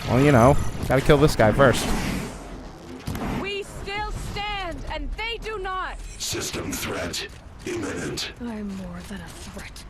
Well, you know, gotta kill this guy first. We still stand, and they do not! System threat imminent. I'm more than a threat.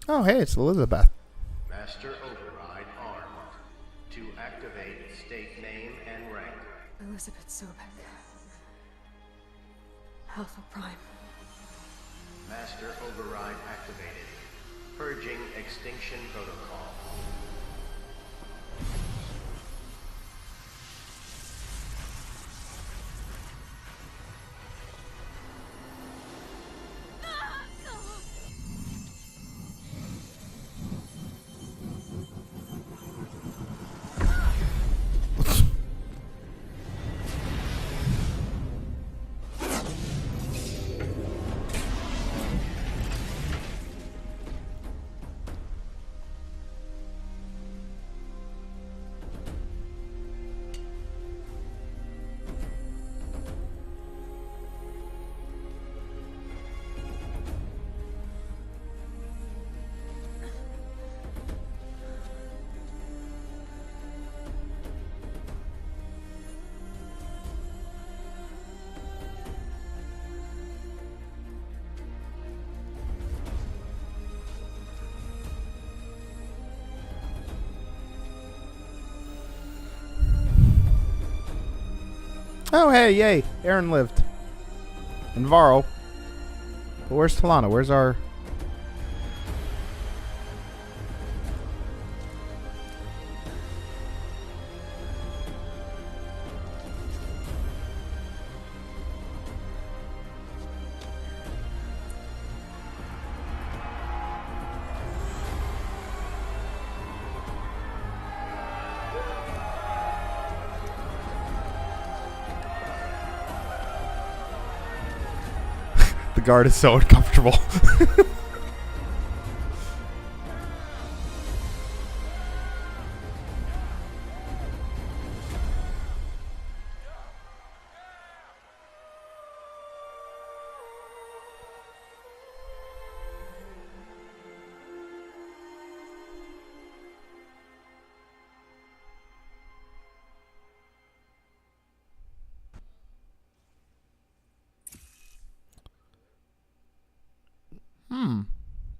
Oh, hey, it's Elizabeth. Master override armed. To activate state name and rank. Elizabeth Sobek. Alpha Prime. Master override activated. Purging extinction protocol. Oh, hey, yay. Aaron lived. And Varl. But where's Talana? Where's our... The guard is so uncomfortable.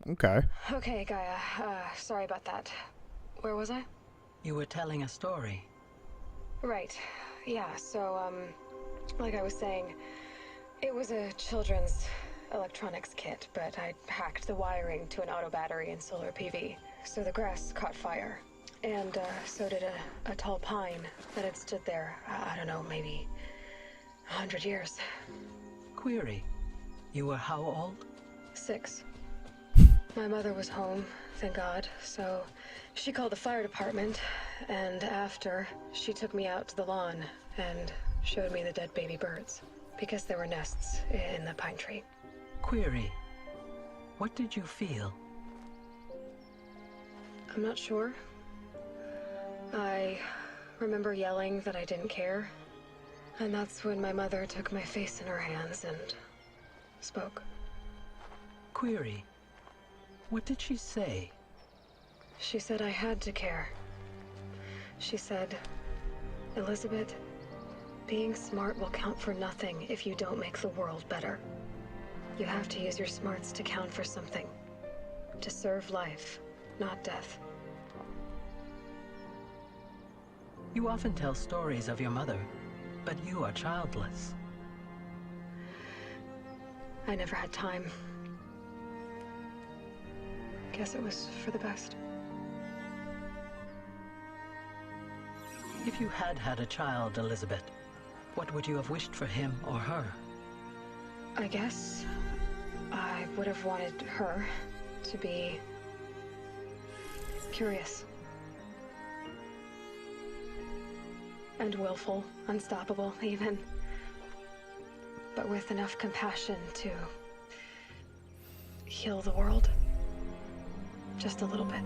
Okay. Okay, Gaia. Sorry about that. Where was I? You were telling a story. Right. Yeah, so, like I was saying, it was a children's electronics kit, but I hacked the wiring to an auto battery and solar PV. So the grass caught fire. And, so did a tall pine that had stood there, I don't know, maybe 100 years. Query. You were how old? 6. My mother was home, thank God, so she called the fire department, and after, she took me out to the lawn and showed me the dead baby birds, because there were nests in the pine tree. Query. What did you feel? I'm not sure. I remember yelling that I didn't care, and that's when my mother took my face in her hands and spoke. Query. What did she say? She said I had to care. She said, Elizabeth, being smart will count for nothing if you don't make the world better. You have to use your smarts to count for something. To serve life, not death. You often tell stories of your mother, but you are childless. I never had time. Guess it was for the best. If you had had a child, Elizabeth, what would you have wished for him or her? I guess I would have wanted her to be curious. and willful, unstoppable even. But with enough compassion to heal the world. Just a little bit.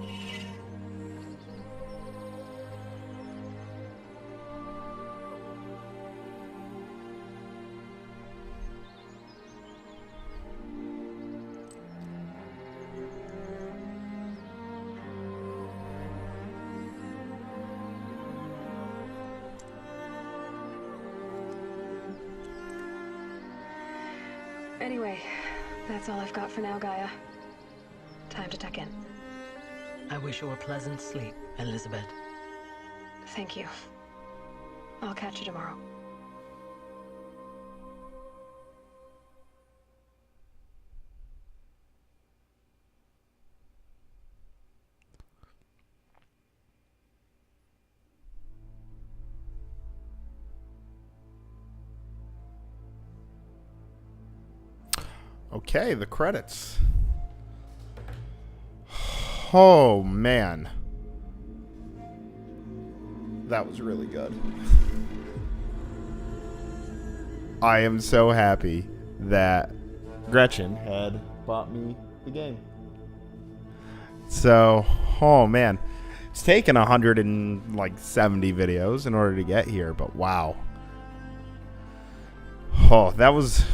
Anyway, that's all I've got for now, Gaia. Time to tuck in. I wish you a pleasant sleep, Elizabeth. Thank you. I'll catch you tomorrow. Okay, the credits. Oh, man. That was really good. I am so happy that Gretchen had bought me the game. So, oh man. It's taken 170 videos in order to get here, but wow. Oh, that was...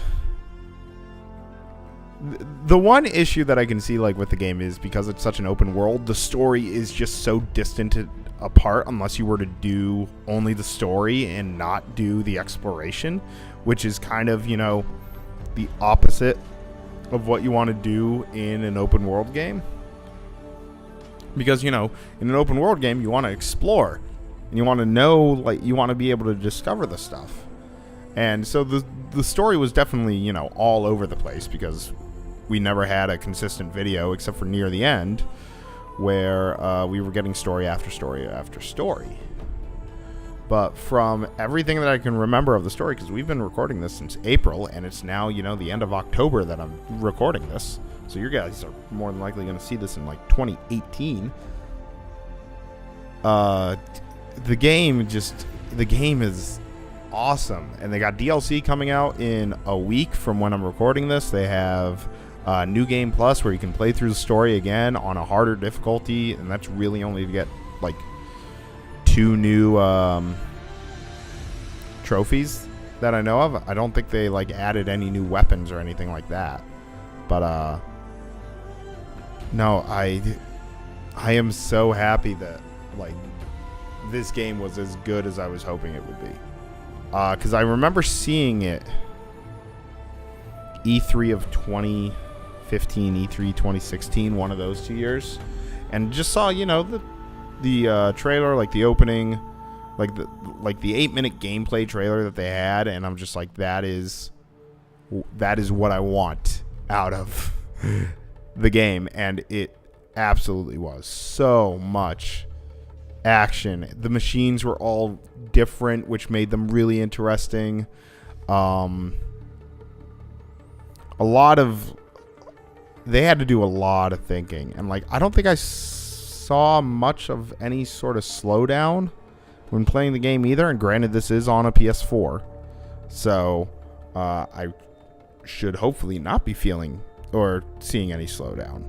The one issue that I can see like with the game is because it's such an open world, the story is just so distant apart unless you were to do only the story and not do the exploration, which is kind of, you know, the opposite of what you want to do in an open world game. Because, you know, in an open world game, you want to explore and you want to know, like, you want to be able to discover the stuff. And so the story was definitely, you know, all over the place because we never had a consistent video except for near the end where we were getting story after story after story. But from everything that I can remember of the story, because we've been recording this since April, and it's now, you know, the end of October that I'm recording this. So you guys are more than likely going to see this in, like, 2018. The game is awesome. And they got DLC coming out in a week from when I'm recording this. They have New Game Plus where you can play through the story again on a harder difficulty, and that's really only to get, like, 2 new trophies that I know of. I don't think they, like, added any new weapons or anything like that. But no, I am so happy that, like, this game was as good as I was hoping it would be. Because I remember seeing it E3 of 2015, E3 2016, one of those 2 years, and just saw, you know, the trailer, like the opening, like the 8-minute gameplay trailer that they had, and I'm just like, that is what I want out of the game, and it absolutely was. So much action. The machines were all different, which made them really interesting. They had to do a lot of thinking, and, like, I don't think I saw much of any sort of slowdown when playing the game either. And granted, this is on a PS4, so I should hopefully not be feeling or seeing any slowdown.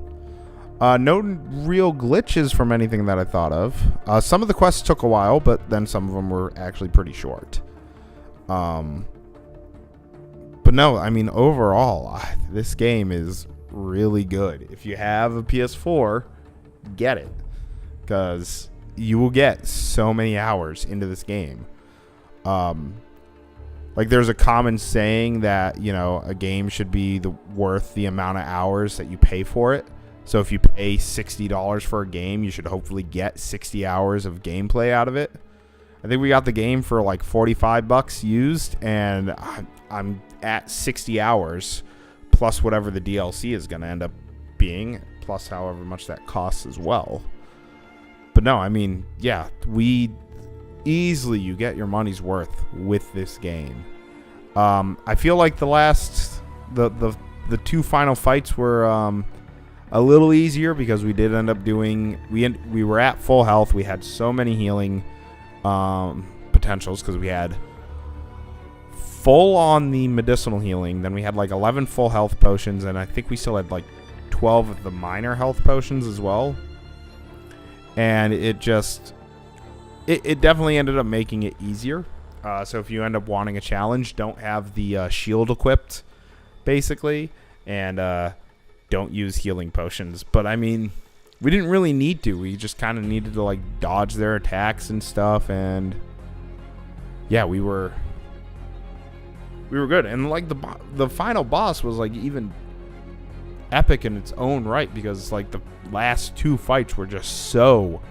No real glitches from anything that I thought of. Some of the quests took a while, but then some of them were actually pretty short. But no, I mean, overall, this game is really good. If you have a PS4, get it, because you will get so many hours into this game. Like, there's a common saying that, you know, a game should be worth the amount of hours that you pay for it. So if you pay $60 for a game, you should hopefully get 60 hours of gameplay out of it. I think we got the game for like $45 used, and I'm at 60 hours plus whatever the DLC is going to end up being, plus however much that costs as well. But no, I mean, yeah, you get your money's worth with this game. I feel like the 2 final fights were a little easier because we did end up doing, we were at full health. We had so many healing potentials because we had full on the medicinal healing. Then we had like 11 full health potions, and I think we still had like 12 of the minor health potions as well. And it definitely ended up making it easier. So if you end up wanting a challenge, don't have the shield equipped, basically, and don't use healing potions. But I mean, we didn't really need to. We just kind of needed to like dodge their attacks and stuff, and yeah, we were good. And like the final boss was like even epic in its own right, because like the last 2 fights were just so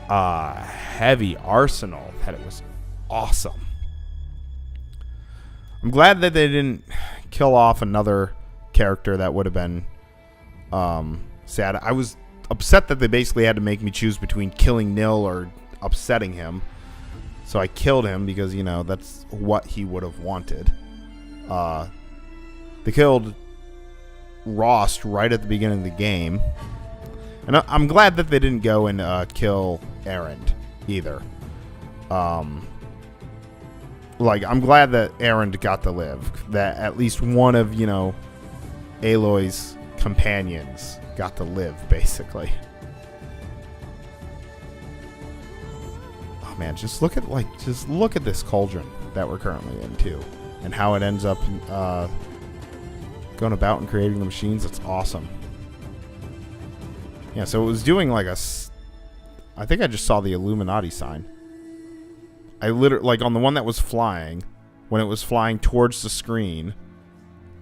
heavy arsenal that it was awesome. I'm glad that they didn't kill off another character. That would have been sad. I was upset that they basically had to make me choose between killing Nil or upsetting him. So I killed him because, you know, that's what he would have wanted. They killed Rost right at the beginning of the game. And I'm glad that they didn't go and kill Erend either. Like, I'm glad that Erend got to live. That at least one of, you know, Aloy's companions got to live, basically. Oh man, just look at this cauldron that we're currently in too, and how it ends up going about and creating the machines. It's awesome. Yeah, so it was doing like I think I just saw the Illuminati sign. I literally, like on the one that was flying, when it was flying towards the screen,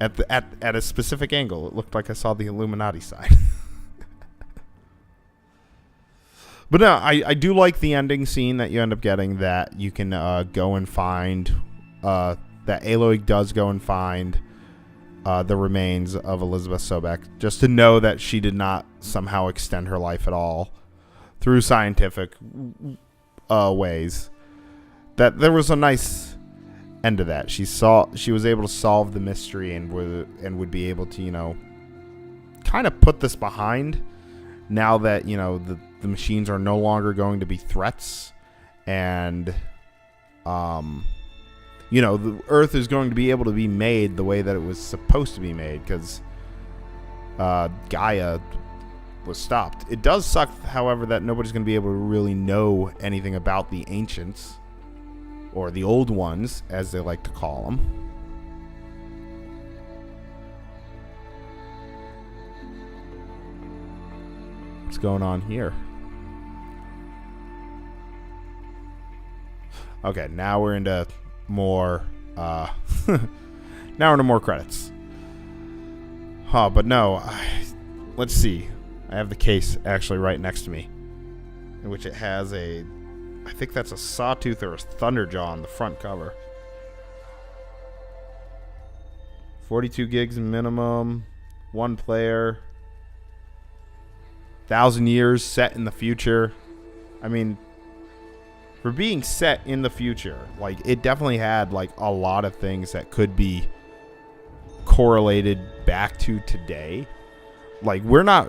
at a specific angle, it looked like I saw the Illuminati sign. But no, I do like the ending scene that you end up getting, that you can go and find, that Aloy does go and find the remains of Elizabeth Sobek, just to know that she did not somehow extend her life at all through scientific ways. That there was a nice end to that. She was able to solve the mystery and would be able to, you know, kind of put this behind, now that, you know, the machines are no longer going to be threats, and you know, the Earth is going to be able to be made the way that it was supposed to be made, because Gaia was stopped. It does suck, however, that nobody's going to be able to really know anything about the ancients, or the old ones, as they like to call them. What's going on here? Okay, now we're into more now we're into more credits. But no, let's see. I have the case actually right next to me, in which it has I think that's a Sawtooth or a Thunderjaw on the front cover. 42 gigs minimum, 1 player, 1,000 years set in the future. I mean, for being set in the future, like, it definitely had like a lot of things that could be correlated back to today. Like, we're not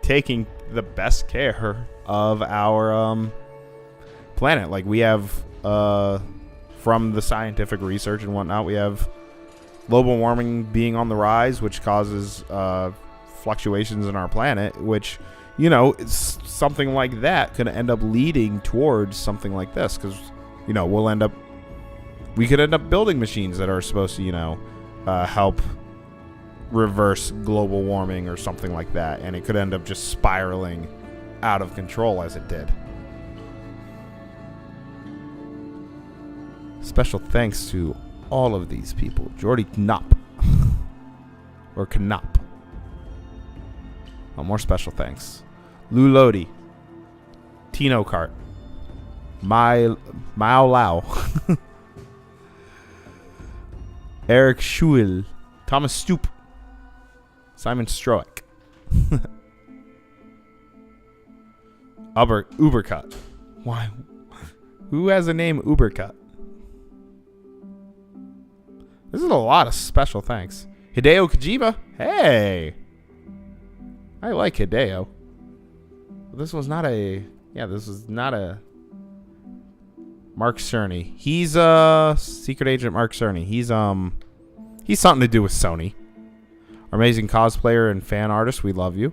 taking the best care of our planet. Like, we have from the scientific research and whatnot, we have global warming being on the rise, which causes fluctuations in our planet, which, you know, it's something like that could end up leading towards something like this, because, you know, we could end up building machines that are supposed to, you know, help reverse global warming or something like that, and it could end up just spiraling out of control as it did. Special thanks to all of these people. Jordy Knop. Or Knop. Oh, more special thanks. Lou Lodi. Tino Cart. Mao Lau. Eric Schuil. Thomas Stoop. Simon Stroick. Ubercut. Why? Who has a name Ubercut? This is a lot of special thanks. Hideo Kojima. Hey. I like Hideo. This was not a... Yeah, this was not a Mark Cerny. He's Secret Agent Mark Cerny. He's something to do with Sony. Amazing cosplayer and fan artist. We love you.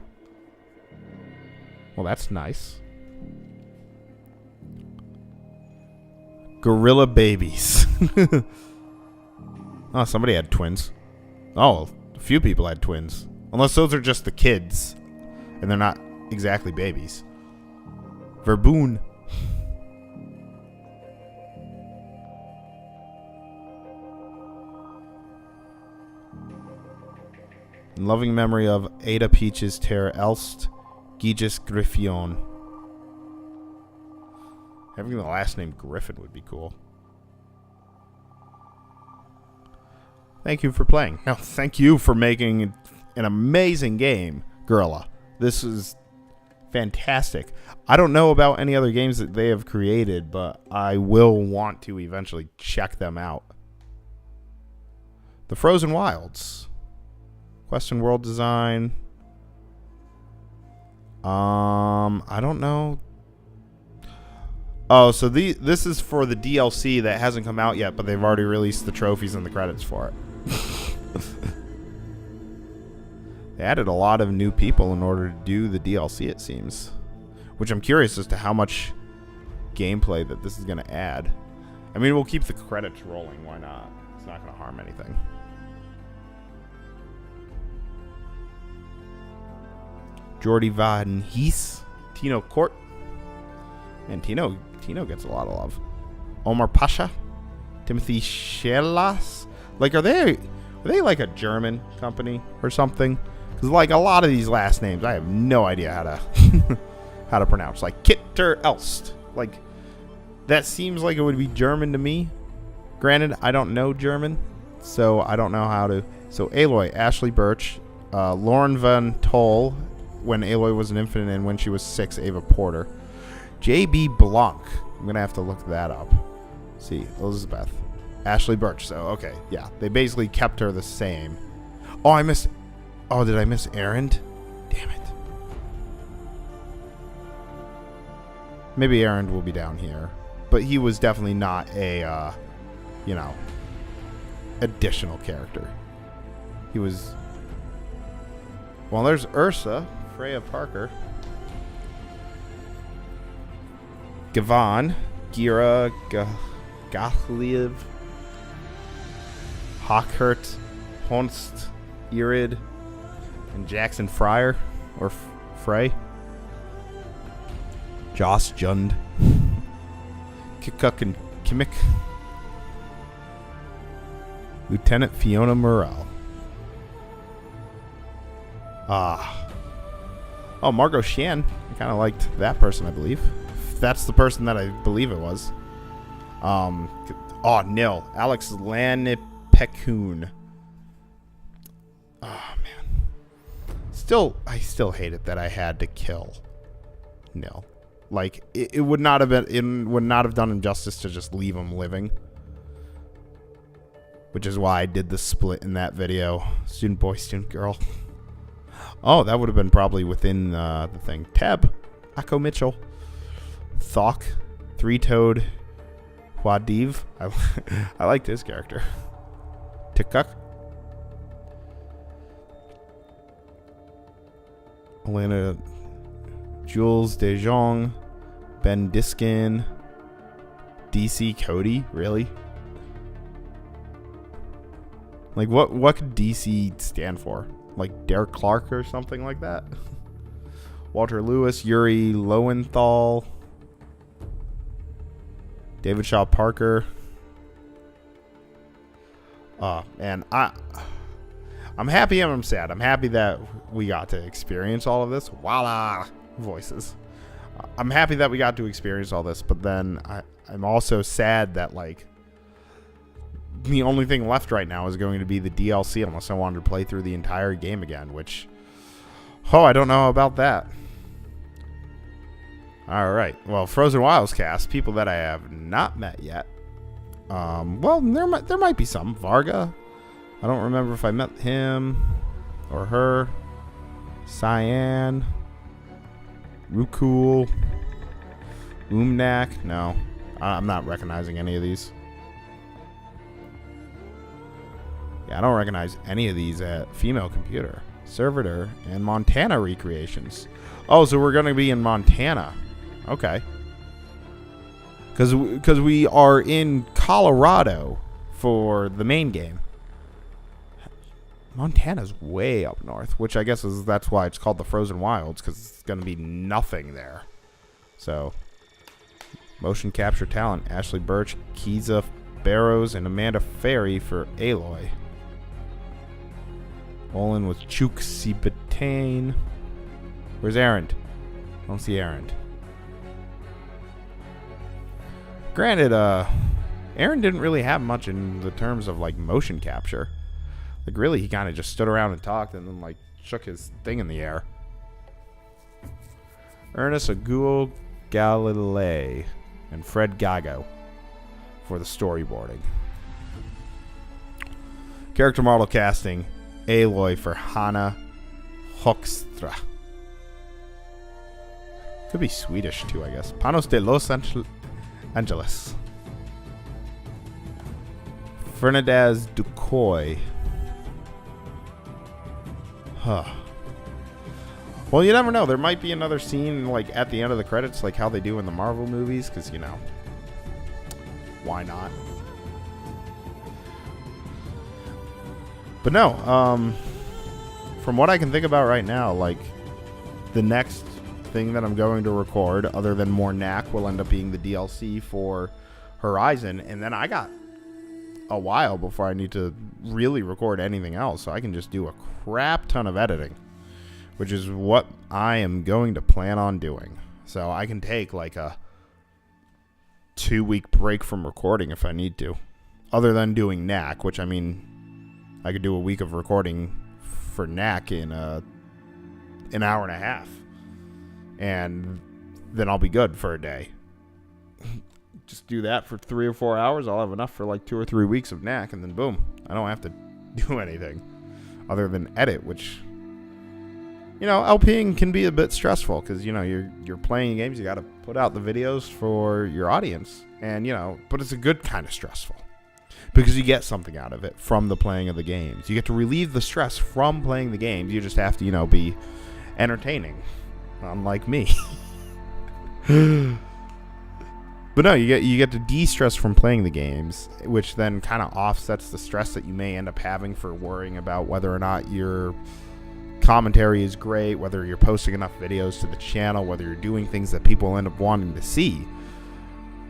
Well, that's nice. Gorilla Babies. Oh, somebody had twins. Oh, a few people had twins. Unless those are just the kids. And they're not exactly babies. Verboon. In loving memory of Ada Peaches ter Elst Gigis Griffion. Having the last name Griffin would be cool. Thank you for playing. No, thank you for making an amazing game, Gorilla. This is fantastic. I don't know about any other games that they have created, but I will want to eventually check them out. The Frozen Wilds. Quest and world design. I don't know. Oh, so this is for the DLC that hasn't come out yet, but they've already released the trophies and the credits for it. They added a lot of new people in order to do the DLC, it seems. Which I'm curious as to how much gameplay that this is going to add. I mean, we'll keep the credits rolling. Why not? It's not going to harm anything. Jordi Van Hees. Tino Court. And Tino gets a lot of love. Omar Pasha. Timothy Schelas. Like, are they like a German company or something? Because like a lot of these last names, I have no idea how to how to pronounce. Like Kitter Elst. Like, that seems like it would be German to me. Granted, I don't know German, so I don't know how to. So Aloy, Ashley Birch, Lauren Van Tol, when Aloy was an infant, and when she was 6, Ava Porter. J.B. Blanc. I'm going to have to look that up. Let's see, Elizabeth. Ashley Birch. So, okay. Yeah, they basically kept her the same. Oh, did I miss Erend? Damn it. Maybe Erend will be down here. But he was definitely not a, additional character. He was... Well, there's Ursa. Freya Parker. Gavan, Gira, Gachliev, Hawkhurt, Honst, Irid, and Jackson Fryer, or Frey. Joss Jund, Kikuk and Kimmik, Lieutenant Fiona Morrell. Oh, Margot Shan. I kind of liked that person, I believe. That's the person that I believe it was. Nil. Alex Lanipekun. Oh, man. I still hate it that I had to kill Nil. Like, it would not have been, it would not have done him justice to just leave him living. Which is why I did the split in that video. Student boy, student girl. Oh, that would have been probably within the thing. Teb. Akko Mitchell. Thok. Three-toed. Wadiv. I liked his character. Tikuk. Elena. Jules DeJong. Ben Diskin. DC Cody. Really? Like, what could DC stand for? Like Derek Clark or something like that? Walter Lewis, Yuri Lowenthal, David Shaw Parker. And I'm happy and I'm sad. I'm happy that we got to experience all of this. Voila! Voices. I'm happy that we got to experience all this, but then I'm also sad that, like, the only thing left right now is going to be the DLC, unless I wanted to play through the entire game again, which, I don't know about that. Alright, well, Frozen Wilds cast, people that I have not met yet. Well, there might be some. Varga, I don't remember if I met him or her. Cyan, Rukul, Umnak, no. I'm not recognizing any of these. Yeah, I don't recognize any of these at Female Computer, Servitor, and Montana Recreations. Oh, so we're going to be in Montana. Okay. Because we are in Colorado for the main game. Montana's way up north, which I guess that's why it's called the Frozen Wilds, because it's going to be nothing there. So, motion capture talent, Ashley Birch, Kiza Barrows, and Amanda Ferry for Aloy. Olin with Chuk Sibetane. Where's Aaron? I don't see Aaron. Granted, Aaron didn't really have much in the terms of, like, motion capture. Like, really, he kind of just stood around and talked and then, like, shook his thing in the air. Ernest Aguo Galilei and Fred Gago for the storyboarding. Character model casting, Aloy for Hanna Hoekstra. Could be Swedish, too, I guess. Panos de Los Angeles. Fernandez Ducoy. Huh. Well, you never know. There might be another scene, like, at the end of the credits, like how they do in the Marvel movies, because, you know, why not? But no, from what I can think about right now, like, the next thing that I'm going to record, other than more Knack, will end up being the DLC for Horizon, and then I got a while before I need to really record anything else, so I can just do a crap ton of editing, which is what I am going to plan on doing. So I can take like a 2-week break from recording if I need to, other than doing Knack, which, I mean, I could do a week of recording for Knack in an hour and a half, and then I'll be good for a day. Just do that for 3 or 4 hours. I'll have enough for like 2 or 3 weeks of Knack, and then boom, I don't have to do anything other than edit, which, you know, LPing can be a bit stressful because, you know, you're playing games, you got to put out the videos for your audience, and, you know, but it's a good kind of stressful because you get something out of it from the playing of the games. You get to relieve the stress from playing the games. You just have to, you know, be entertaining, unlike me. But no, you get to de-stress from playing the games, which then kind of offsets the stress that you may end up having for worrying about whether or not your commentary is great, whether you're posting enough videos to the channel, whether you're doing things that people end up wanting to see.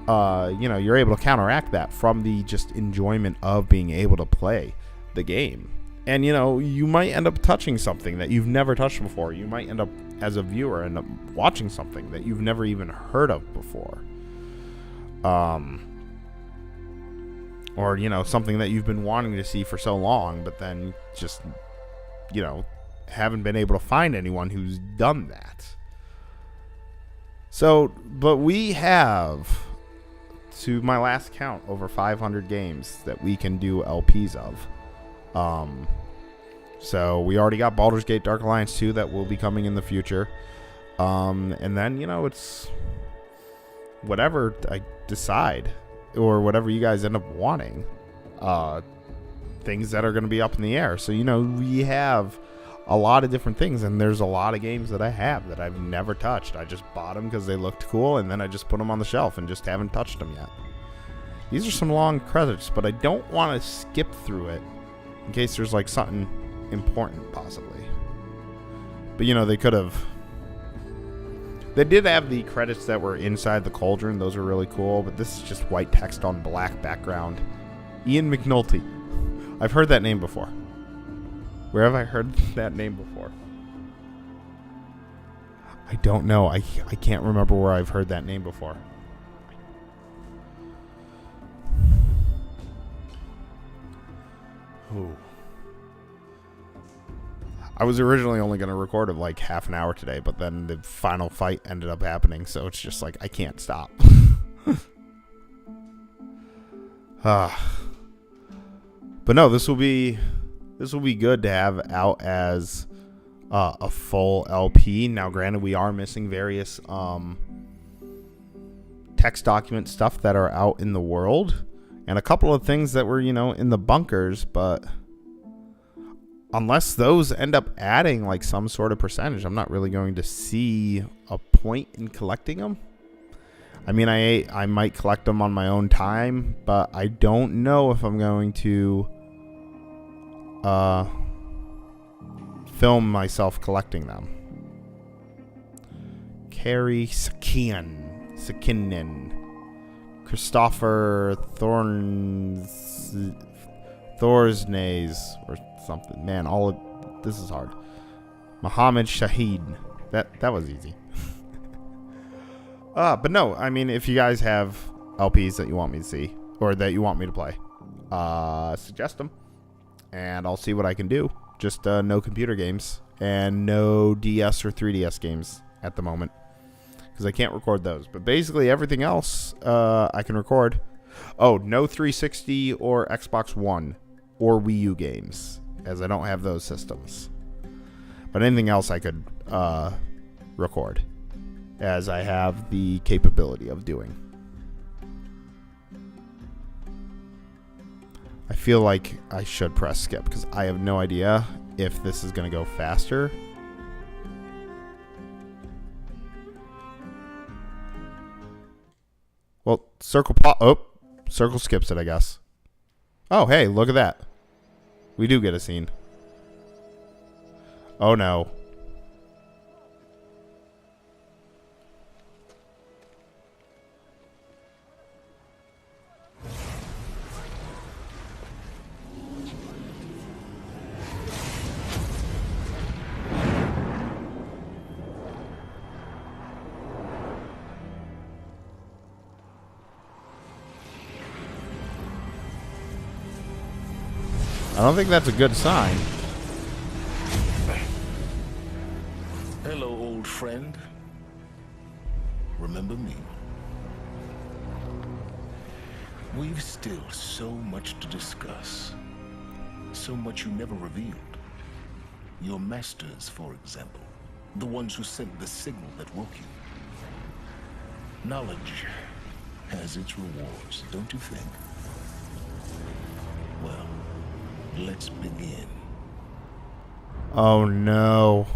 You know, you're able to counteract that from the just enjoyment of being able to play the game. And, you know, you might end up touching something that you've never touched before. You might end up, as a viewer, end up watching something that you've never even heard of before. Or, you know, something that you've been wanting to see for so long, but then just, you know, haven't been able to find anyone who's done that. So, but we have, to my last count, over 500 games that we can do LPs of. So we already got Baldur's Gate Dark Alliance 2 that will be coming in the future. And then, you know, it's whatever I decide, or whatever you guys end up wanting, things that are going to be up in the air. So, you know, we have a lot of different things, and there's a lot of games that I have that I've never touched. I just bought them because they looked cool, and then I just put them on the shelf and just haven't touched them yet. These are some long credits, but I don't want to skip through it in case there's like something important possibly. But, you know, they could have. They did have the credits that were inside the cauldron. Those are really cool, but this is just white text on black background. Ian McNulty. I've heard that name before. Where have I heard that name before? I don't know. I can't remember where I've heard that name before. Ooh. I was originally only going to record it like half an hour today, but then the final fight ended up happening, so it's just like I can't stop. But no, this will be good to have out as a full LP. Now, granted, we are missing various text document stuff that are out in the world, and a couple of things that were, you know, in the bunkers, but unless those end up adding like some sort of percentage, I'm not really going to see a point in collecting them. I mean, I might collect them on my own time, but I don't know if I'm going to film myself collecting them. Carrie Sakinen, Christopher Thorsnays or something. Man, all of this is hard. Mohammed Shahid. That was easy. But no, I mean, if you guys have LPs that you want me to see or that you want me to play, suggest them, and I'll see what I can do. Just no computer games and no DS or 3DS games at the moment, because I can't record those. But basically everything else I can record. Oh, no 360 or Xbox One or Wii U games, as I don't have those systems. But anything else I could record, as I have the capability of doing. I feel like I should press skip because I have no idea if this is going to go faster. Well, circle skips it, I guess. Oh, hey, look at that. We do get a scene. Oh, no. I don't think that's a good sign. Hello, old friend. Remember me? We've still so much to discuss. So much you never revealed. Your masters, for example. The ones who sent the signal that woke you. Knowledge has its rewards, don't you think? Well, let's begin. Oh no.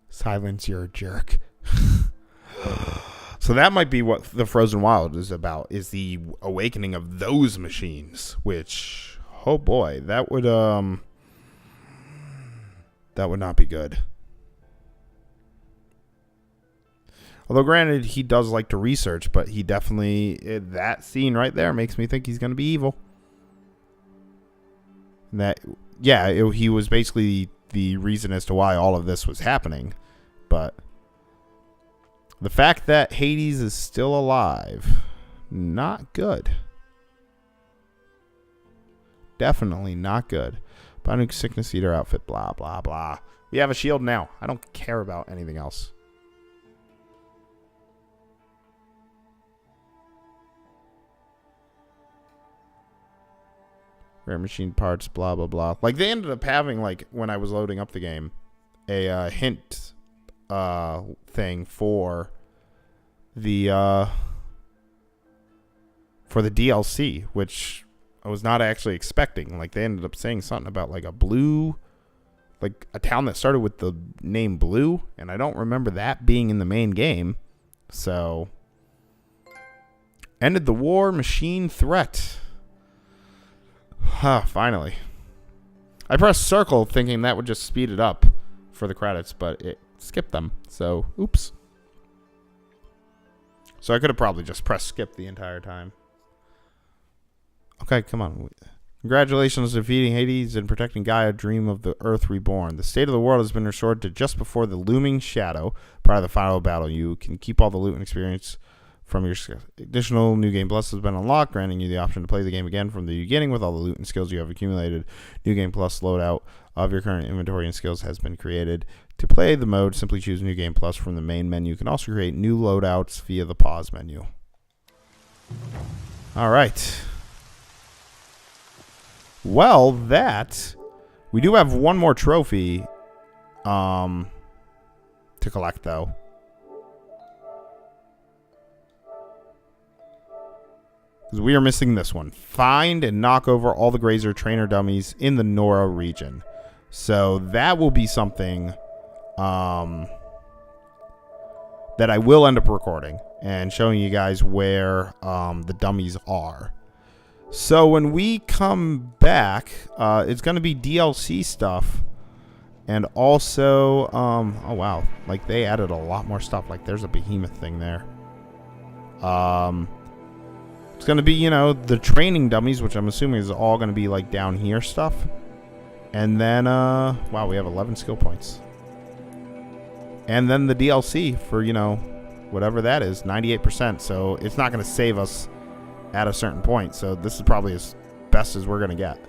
Silence, you're a jerk. So that might be what the Frozen Wild is about, is the awakening of those machines, which, oh boy, that would not be good. Although, granted, he does like to research, but he definitely, that scene right there makes me think he's going to be evil. That, yeah, he was basically the reason as to why all of this was happening. But the fact that Hades is still alive, not good. Definitely not good. Bionic Sickness Eater outfit, blah, blah, blah. We have a shield now. I don't care about anything else. Rare machine parts, blah, blah, blah. Like, they ended up having, like, when I was loading up the game, a hint thing for the DLC, which I was not actually expecting. Like, they ended up saying something about, like, a blue, like, a town that started with the name Blue, and I don't remember that being in the main game. So, ended the war machine threat. Finally. I pressed circle thinking that would just speed it up for the credits, but it skipped them. So, oops. So I could have probably just pressed skip the entire time. Okay, come on. Congratulations on defeating Hades and protecting Gaia, dream of the Earth reborn. The state of the world has been restored to just before the looming shadow. Prior to the final battle, you can keep all the loot and experience from your additional New Game Plus has been unlocked, granting you the option to play the game again from the beginning with all the loot and skills you have accumulated. New Game Plus loadout of your current inventory and skills has been created. To play the mode, simply choose New Game Plus from the main menu. You can also create new loadouts via the pause menu. All right. Well, that We do have one more trophy to collect, though. Because we are missing this one. Find and knock over all the Grazer trainer dummies in the Nora region. So that will be something that I will end up recording and showing you guys where the dummies are. So when we come back, it's going to be DLC stuff. And also, oh wow, like they added a lot more stuff. Like there's a behemoth thing there. It's going to be, you know, the training dummies, which I'm assuming is all going to be like down here stuff. And then, wow, we have 11 skill points. And then the DLC for, you know, whatever that is, 98%. So it's not going to save us at a certain point. So this is probably as best as we're going to get.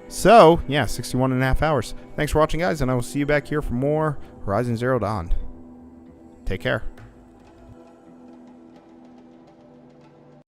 So, yeah, 61.5 hours. Thanks for watching, guys, and I will see you back here for more Horizon Zero Dawn. Take care.